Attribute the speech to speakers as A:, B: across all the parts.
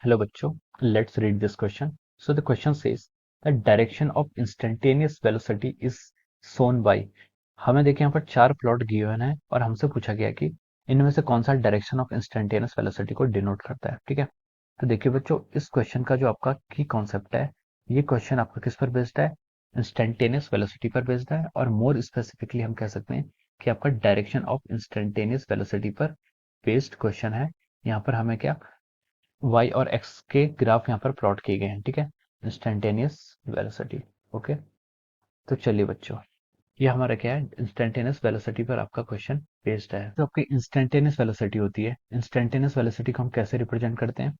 A: Hello बच्चों, let's read this question. So the question says the direction of instantaneous velocity is shown by। हमें देखिए यहाँ पर चार प्लॉट गिवन है और हमसे पूछा गया कि इनमें से कौन सा डायरेक्शन ऑफ इंस्टेंटेनियस वेलोसिटी को डिनोट करता है। ठीक है, तो देखिए बच्चों, इस क्वेश्चन का जो आपका की कॉन्सेप्ट है, ये क्वेश्चन आपका किस पर बेस्ड है? इंस्टेंटेनियस वेलोसिटी पर बेस्ड है, और मोर स्पेसिफिकली हम कह सकते हैं कि आपका डायरेक्शन ऑफ इंस्टेंटेनियस वेलोसिटी पर बेस्ड क्वेश्चन है। यहाँ पर हमें क्या वाई और एक्स के ग्राफ यहाँ पर प्लॉट किए गए हैं। ठीक है, इंस्टेंटेनियस वेलोसिटी। ओके, तो चलिए बच्चों, ये हमारा क्या है, इंस्टेंटेनियस वेलोसिटी पर आपका क्वेश्चन बेस्ड है। जो आपकी इंस्टेंटेनियस वेलोसिटी होती है, इंस्टेंटेनियस वेलोसिटी को हम कैसे रिप्रेजेंट करते हैं?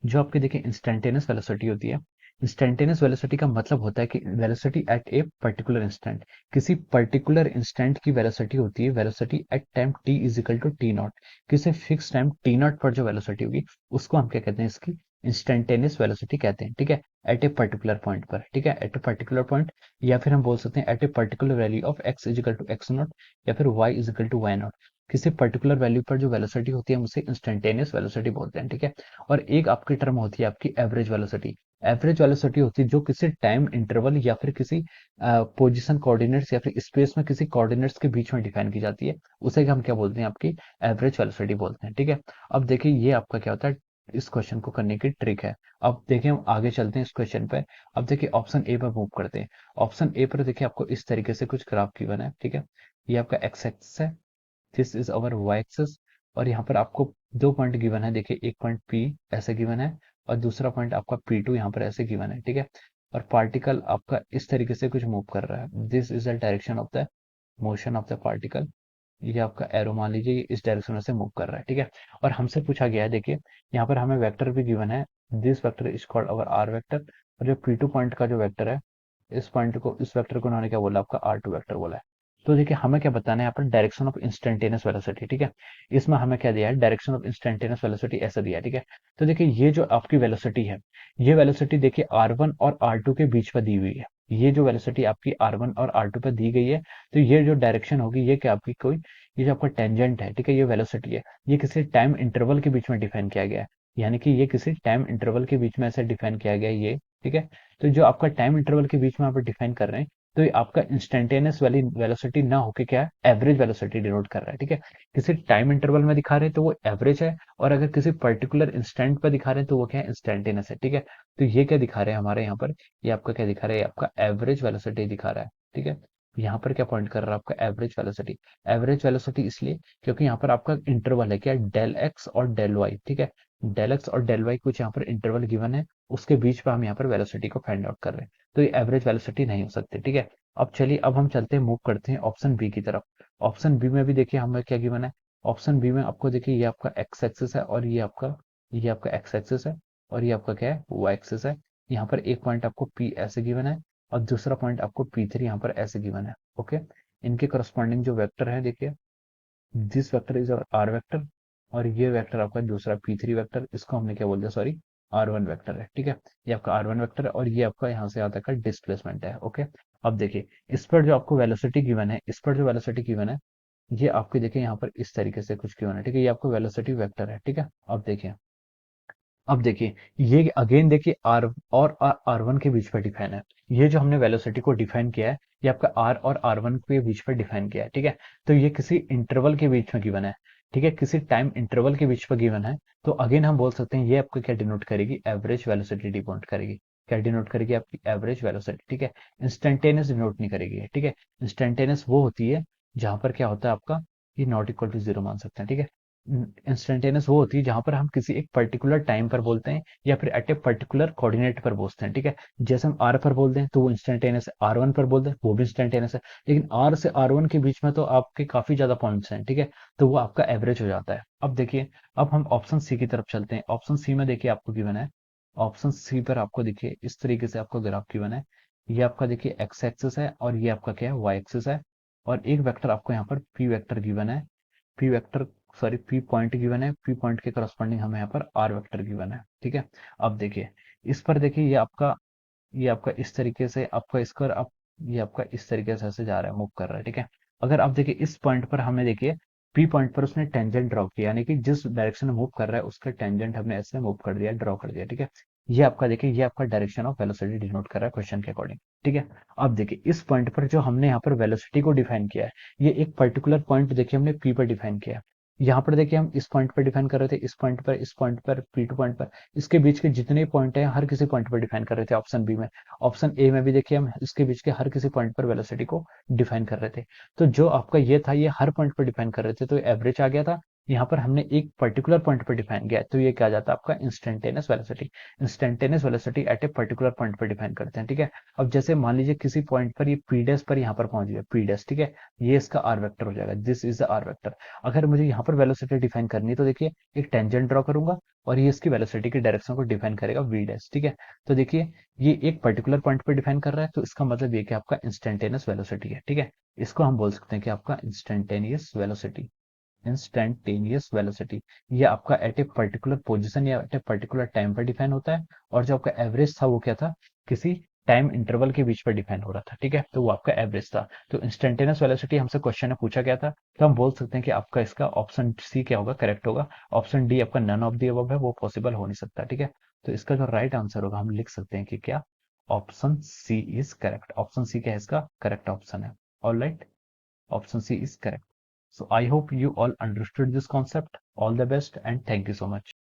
A: जो आपकी देखिए इंस्टेंटेनियस वेलोसिटी होती है, इंस्टेंटेनियस वेलोसिटी का मतलब होता है कि velocity at a particular instant. किसी पर्टिकुलर इंस्टेंट की वेलोसिटी होती है, velocity at time T is equal to T naught. किसी फिक्स टाइम टी नॉट पर जो वेलोसिटी होगी, उसको हम क्या कहते हैं? इसकी इंस्टेंटेनियस वेलोसिटी कहते हैं। ठीक है, एट ए पर्टिकुलर पॉइंट पर। ठीक है, एट ए पर्टिकुलर पॉइंट, या फिर हम बोल सकते हैं at a particular value of X is equal to X naught, या फिर Y is equal to Y naught. किसी पर्टिकुलर वैल्यू पर जो वेलोसिटी होती है, हम उसे इंस्टेंटेनियस वेलोसिटी बोलते हैं। ठीक है, और एक आपकी टर्म होती है आपकी एवरेज वेलोसिटी। एवरेज वेलोसिटी होती है जो किसी टाइम इंटरवल या फिर किसी पोजीशन कोऑर्डिनेट्स या फिर स्पेस में किसी कोऑर्डिनेट्स के बीच में डिफाइन की जाती है। उसे हम क्या बोलते हैं? आपकी एवरेज वेलोसिटी बोलते हैं। ठीक है, अब देखिए ये आपका क्या होता है, इस क्वेश्चन को करने की ट्रिक है। अब देखिए हम आगे चलते हैं इस क्वेश्चन पे। अब देखिए ऑप्शन ए पर मूव करते हैं। ऑप्शन ए पर देखिए आपको इस तरीके से कुछ ग्राफ गिवन है। ठीक है, ये आपका एक्स एक्सिस है, this is our Y axis, और यहाँ पर आपको दो पॉइंट गिवन है। देखिए एक पॉइंट पी ऐसे गिवन है, और दूसरा पॉइंट आपका पी टू यहाँ पर ऐसे गिवन है। ठीक है, और पार्टिकल आपका इस तरीके से कुछ मूव कर रहा है। This is the direction of the motion of the particle. ये आपका एरो मान लीजिए, ये इस डायरेक्शन में से मूव कर रहा है। ठीक है, और हमसे पूछा गया है, देखिए यहाँ पर हमें वेक्टर भी गिवन है। This vector is called our R vector, और जो पी टू पॉइंट का जो वेक्टर है, इस पॉइंट को, इस वेक्टर को उन्होंने क्या बोला? आपका आर टू वेक्टर बोला है। तो देखिए हमें क्या बताना है यहाँ पर? Direction of instantaneous velocity. ठीक है, इसमें हमें क्या दिया है? डायरेक्शन ऑफ इंस्टेंटेनियस वेलोसिटी ऐसा दिया है। ठीक है, तो देखिए ये जो आपकी वेलोसिटी है, ये वेलोसिटी देखिए आर वन और आर टू के बीच में दी हुई है। ये जो वेलोसिटी आपकी आर वन और आर टू पे दी गई है, तो ये जो डायरेक्शन होगी, ये क्या आपकी कोई, ये जो आपका टेंजेंट है, ठीक है, ये वेलोसिटी है, ये किसी टाइम इंटरवल के बीच में डिफाइन किया गया है। यानी कि ये किसी टाइम इंटरवल के बीच में ऐसे डिफाइन किया गया है ये। ठीक है, तो जो आपका टाइम इंटरवल के बीच में आप डिफाइन कर रहे हैं, तो ये आपका इंस्टेंटेनियस वाली वेलोसिटी ना होके क्या है? एवरेज वेलोसिटी डिनोट कर रहा है। ठीक है, किसी टाइम इंटरवल में दिखा रहे हैं तो वो एवरेज है, और अगर किसी पर्टिकुलर इंस्टेंट पर दिखा रहे हैं तो वो क्या है? इंस्टेंटेनियस है। ठीक है, तो ये क्या दिखा रहे हैं हमारे यहाँ पर? ये आपका क्या दिखा रहा है? ये आपका एवरेज वेलोसिटी दिखा रहा है। ठीक है, यहाँ पर क्या पॉइंट कर रहा है? आपका एवरेज वेलोसिटी। एवरेज वेलोसिटी इसलिए क्योंकि यहाँ पर आपका इंटरवल है क्या? डेल एक्स और डेल वाई। ठीक है, डेल एक्स और डेल वाई कुछ यहाँ पर इंटरवल गिवन है, उसके बीच में हम यहाँ पर वेलोसिटी को फाइंड आउट कर रहे हैं, तो ये एवरेज वेलोसिटी नहीं हो सकती। ठीक है, अब चलिए, अब हम चलते हैं, मूव करते हैं ऑप्शन बी की तरफ। ऑप्शन बी में भी देखिए हमें क्या गिवन है। ऑप्शन बी में आपको देखिए ये आपका एक्स एक्सिस है, और ये आपका एक्स एक्सिस है, और ये आपका क्या है? वाई एक्सिस है। यहाँ पर एक पॉइंट आपको पी ऐसे गिवन है, और दूसरा पॉइंट आपको पी थ्री यहाँ पर ऐसे गिवन है। ओके, इनके करस्पॉन्डिंग जो वेक्टर है, देखिए this vector is R vector, और ये वेक्टर आपका दूसरा पी थ्री वेक्टर, इसको हमने क्या बोल दिया? सॉरी, आर वन वेक्टर है। ठीक है, ये आपका आर वन वेक्टर है, और ये आपका यहाँ से आता है डिस्प्लेसमेंट है। ओके, अब देखिए इस पर जो आपको वेलोसिटी गिवन है, इस पर जो वेलोसिटी गिवन है, ये आपके देखिए यहाँ पर इस तरीके से कुछ गिवन है। ठीक है, ये आपको वेलोसिटी वेक्टर है। ठीक है, अब देखिए ये अगेन देखिए आर और आर वन के बीच पर डिफाइन है। ये जो हमने वेलोसिटी को डिफाइन किया है, ये आपका आर और आर वन के बीच पर डिफाइन किया है। ठीक है, तो ये किसी इंटरवल के बीच में गिवन है। ठीक है, किसी टाइम इंटरवल के बीच पर गिवन है, तो अगेन हम बोल सकते हैं ये आपको क्या डिनोट करेगी? एवरेज वेलोसिटी डिनोट करेगी। क्या डिनोट करेगी? आपकी एवरेज वेलोसिटी। ठीक है, इंस्टेंटेनियस डिनोट नहीं करेगी। ठीक है, इंस्टेंटेनियस वो होती है जहां पर क्या होता है आपका, ये नॉट इक्वल टू जीरो मान सकते हैं। ठीक है, इंस्टेंटेनियस वो होती है जहां पर हम किसी एक पर्टिकुलर टाइम पर बोलते हैं, या फिर एट ए पर्टिकुलर कोऑर्डिनेट पर बोलते हैं। ठीक है, जैसे हम आर पर बोल दें तो वो इंस्टेंटेनियस है, आर वन पर बोल दें वो भी इंस्टेंटेनियस है, लेकिन आर से आर वन के बीच में तो आपके काफी ज्यादा पॉइंट्स हैं। ठीक है, तो वो आपका एवरेज हो जाता है। अब देखिए, अब हम ऑप्शन सी की तरफ चलते हैं। ऑप्शन सी में देखिए आपको गिवन है, ऑप्शन सी पर आपको देखिए इस तरीके से आपको ग्राफ गिवन है। ये आपका देखिए एक्स एक्सिस है, और ये आपका क्या है? वाई एक्सिस है, और एक वेक्टर आपको यहाँ पर पी वेक्टर गिवन है। P vector, sorry, P point given है, पी पॉइंट के करस्पॉन्डिंग हमें यहाँ पर आर वेक्टर गिवन है। ठीक है, अब देखिए इस पर देखिए ये आपका इस तरीके से आपका स्क्वायर ये आपका इस तरीके से ऐसे जा रहा है, मूव कर रहा है। ठीक है, अगर आप देखिए इस पॉइंट पर हमें देखिए पी पॉइंट पर उसने टेंजेंट ड्रॉ किया, यानी कि जिस डायरेक्शन में मूव कर रहा है उसका टेंजेंट हमने ऐसे मूव कर दिया, ड्रॉ कर दिया, ठीक है। ये आपका देखिए, ये आपका डायरेक्शन ऑफ वेलोसिटी डिनोट कर रहा है क्वेश्चन के अकॉर्डिंग, ठीक है। अब देखिए इस पॉइंट पर जो हमने यहाँ पर वेलोसिटी को डिफाइन किया है, ये एक पर्टिकुलर पॉइंट देखिए हमने पी पर डिफाइन किया है। यहाँ पर देखिए हम इस पॉइंट पर डिफाइन कर रहे थे, इस पॉइंट पर, इस पॉइंट पर, P2 पॉइंट पर, इसके बीच के जितने पॉइंट हैं हर किसी पॉइंट पर डिफाइन कर रहे थे ऑप्शन बी में। ऑप्शन ए में भी देखिए हम इसके बीच के हर किसी पॉइंट पर वेलोसिटी को डिफाइन कर रहे थे। तो जो आपका ये था, ये हर पॉइंट पर डिफाइन कर रहे थे, तो एवरेज आ गया था। यहाँ पर हमने एक पर्टिकुलर पॉइंट पर डिफाइन किया है, तो ये क्या जाता है आपका instantaneous velocity. Instantaneous velocity at a particular point पर डिफाइन करते हैं, ठीक है। अब जैसे मान लीजिए किसी पॉइंट पर ये पी डैश पर यहाँ पर पहुंच गया, पी डैश, ठीक है। ये इसका आर वेक्टर हो जाएगा, this is the R vector. अगर मुझे यहाँ पर वेलोसिटी डिफाइन करनी है तो देखिए एक टेंजेंट ड्रॉ करूंगा और ये इसकी वेलोसिटी की डायरेक्शन को डिफाइन करेगा वी डैश, ठीक है। तो देखिए ये एक पर्टिकुलर पॉइंट पर डिफाइन कर रहा है, तो इसका मतलब ये कि आपका इंस्टेंटेनियस वेलोसिटी है, ठीक है। इसको हम बोल सकते हैं कि आपका इंस्टेंटेनियस वेलोसिटी, इंस्टेंटेनियस वेलोसिटी, ये आपका एट ए पर्टिकुलर पोजीशन या एट ए पर्टिकुलर टाइम पर डिफाइन होता है। और जो आपका एवरेज था वो क्या था, किसी टाइम इंटरवल के बीच पर डिफाइन हो रहा था, ठीक है। तो वो आपका एवरेज था। तो इंस्टेंटेनियस वेलोसिटी हमसे क्वेश्चन में पूछा गया था, तो हम बोल सकते हैं कि आपका इसका ऑप्शन सी क्या होगा, करेक्ट होगा। ऑप्शन डी आपका नन ऑफ दी अबव है, वो पॉसिबल हो नहीं सकता, ठीक है। तो इसका जो राइट आंसर होगा हम लिख सकते हैं कि क्या, option C is correct. Option C क्या है, इसका करेक्ट ऑप्शन है। All right, option C is correct. So I hope you all understood this concept. All the best and thank you so much.